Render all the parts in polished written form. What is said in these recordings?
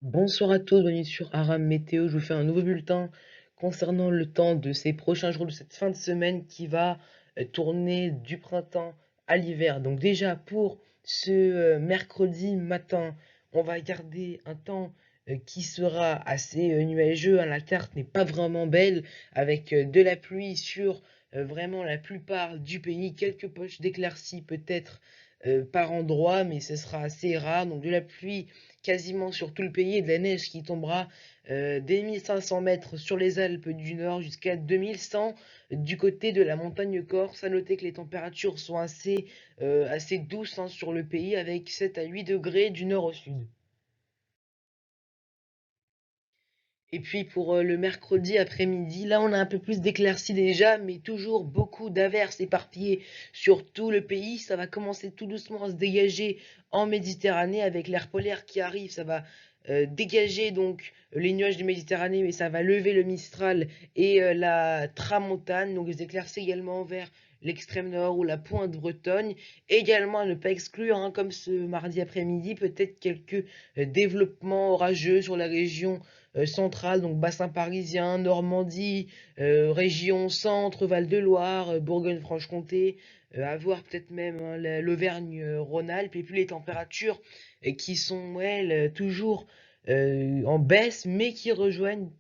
Bonsoir à tous, bienvenue sur Aram Météo. Je vous fais un nouveau bulletin concernant le temps de ces prochains jours de cette fin de semaine qui va tourner du printemps à l'hiver. Donc déjà pour ce mercredi matin, on va garder un temps qui sera assez nuageux, hein. La carte n'est pas vraiment belle avec de la pluie sur vraiment la plupart du pays. Quelques poches d'éclaircies peut-être par endroit, mais ce sera assez rare. Donc de la pluie quasiment sur tout le pays et de la neige qui tombera dès 1500 mètres sur les Alpes du Nord jusqu'à 2100 du côté de la montagne Corse. À noter que les températures sont assez douces, hein, sur le pays avec 7 à 8 degrés du nord au sud. Et puis pour le mercredi après-midi, là on a un peu plus d'éclaircies déjà, mais toujours beaucoup d'averses éparpillées sur tout le pays. Ça va commencer tout doucement à se dégager en Méditerranée avec l'air polaire qui arrive. Ça va dégager donc les nuages de Méditerranée, mais ça va lever le Mistral et la Tramontane. Donc les éclaircies également vers l'extrême nord ou la pointe bretonne. Également à ne pas exclure, hein, comme ce mardi après-midi, peut-être quelques développements orageux sur la région centrale, donc bassin parisien, Normandie, région centre, Val-de-Loire, Bourgogne-Franche-Comté, à voir peut-être même, hein, l'Auvergne-Rhône-Alpes, et puis les températures qui sont, elles, toujours en baisse, mais qui rejoignent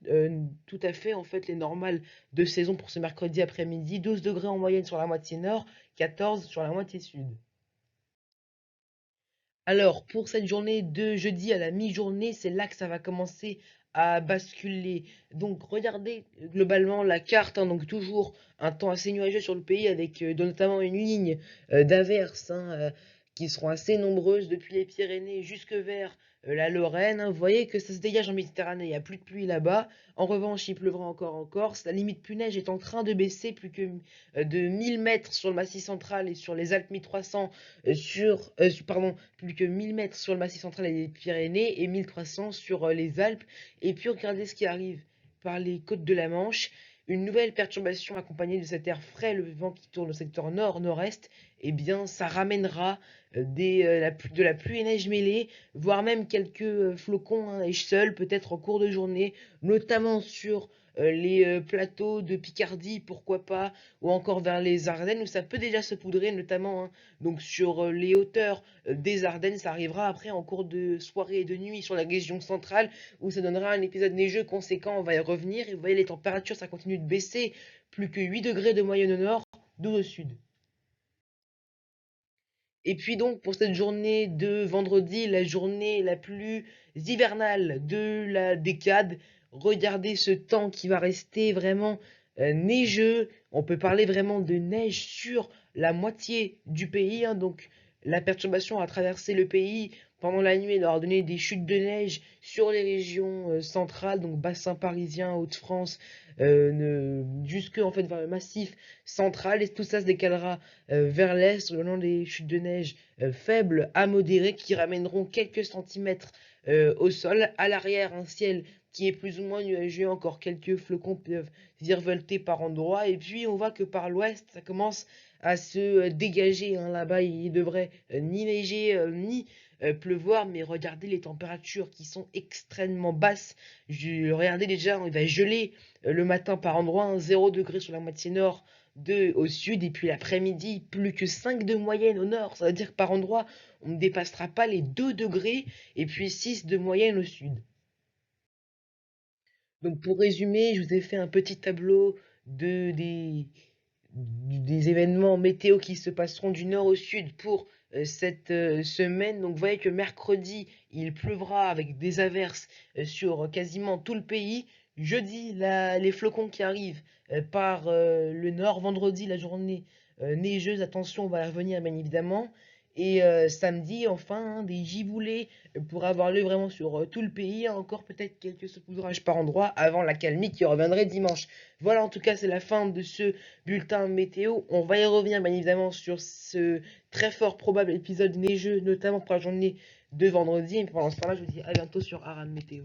tout à fait en fait les normales de saison pour ce mercredi après-midi. 12 degrés en moyenne sur la moitié nord, 14 sur la moitié sud. Alors, pour cette journée de jeudi à la mi-journée, c'est là que ça va commencer à basculer. Donc, regardez globalement la carte, hein, donc toujours un temps assez nuageux sur le pays avec notamment une ligne d'averses, hein, qui seront assez nombreuses depuis les Pyrénées jusque vers la Lorraine, hein. Vous voyez que ça se dégage en Méditerranée, il n'y a plus de pluie là-bas. En revanche, il pleuvra encore en Corse. La limite plus neige est en train de baisser, plus que de 1000 mètres sur le Massif central et sur les Alpes 1300, pardon, plus que 1000 mètres sur le Massif central et les Pyrénées et 1300 sur les Alpes. Et puis regardez ce qui arrive par les côtes de la Manche. Une nouvelle perturbation accompagnée de cet air frais, le vent qui tourne au secteur nord-nord-est, eh bien ça ramènera de la pluie et neige mêlée, voire même quelques flocons, hein, neige seuls, peut-être en cours de journée, notamment sur les plateaux de Picardie, pourquoi pas, ou encore vers les Ardennes, où ça peut déjà se poudrer, notamment, hein, donc sur les hauteurs des Ardennes. Ça arrivera après en cours de soirée et de nuit sur la région centrale, où ça donnera un épisode neigeux conséquent. On va y revenir, et vous voyez les températures, ça continue de baisser, plus que 8 degrés de moyenne au nord, 12 au sud. Et puis donc pour cette journée de vendredi, la journée la plus hivernale de la décade, regardez ce temps qui va rester vraiment neigeux. On peut parler vraiment de neige sur la moitié du pays, hein. Donc la perturbation a traversé le pays pendant la nuit, elle aura donné des chutes de neige sur les régions centrales, donc bassin parisien, Hauts-de-France, jusque en fait vers le massif central, et tout ça se décalera vers l'est, le long des chutes de neige faibles à modérées qui ramèneront quelques centimètres au sol. À l'arrière, un ciel qui est plus ou moins nuageux, encore quelques flocons peuvent virevolter par endroits. Et puis on voit que par l'ouest, ça commence à se dégager, hein. Là-bas, il devrait ni neiger ni pleuvoir, mais regardez les températures qui sont extrêmement basses. Regardez déjà, il va geler le matin par endroits, hein, 0 degré sur la moitié nord, 2 au sud, et puis l'après-midi, plus que 5 de moyenne au nord. Ça veut dire que par endroit, on ne dépassera pas les 2 degrés, et puis 6 de moyenne au sud. Donc pour résumer, je vous ai fait un petit tableau de, des événements météo qui se passeront du nord au sud pour cette semaine. Donc vous voyez que mercredi, il pleuvra avec des averses sur quasiment tout le pays. Jeudi, les flocons qui arrivent par le nord. Vendredi, la journée neigeuse. Attention, on va y revenir bien évidemment. Et samedi, enfin, hein, des giboulées pour avoir lieu vraiment sur tout le pays, hein. Encore peut-être quelques saupoudrages par endroit avant la calmie qui reviendrait dimanche. Voilà, en tout cas, c'est la fin de ce bulletin météo. On va y revenir bien évidemment sur ce très fort probable épisode neigeux, notamment pour la journée de vendredi. Et pendant ce temps-là, je vous dis à bientôt sur Aran Météo.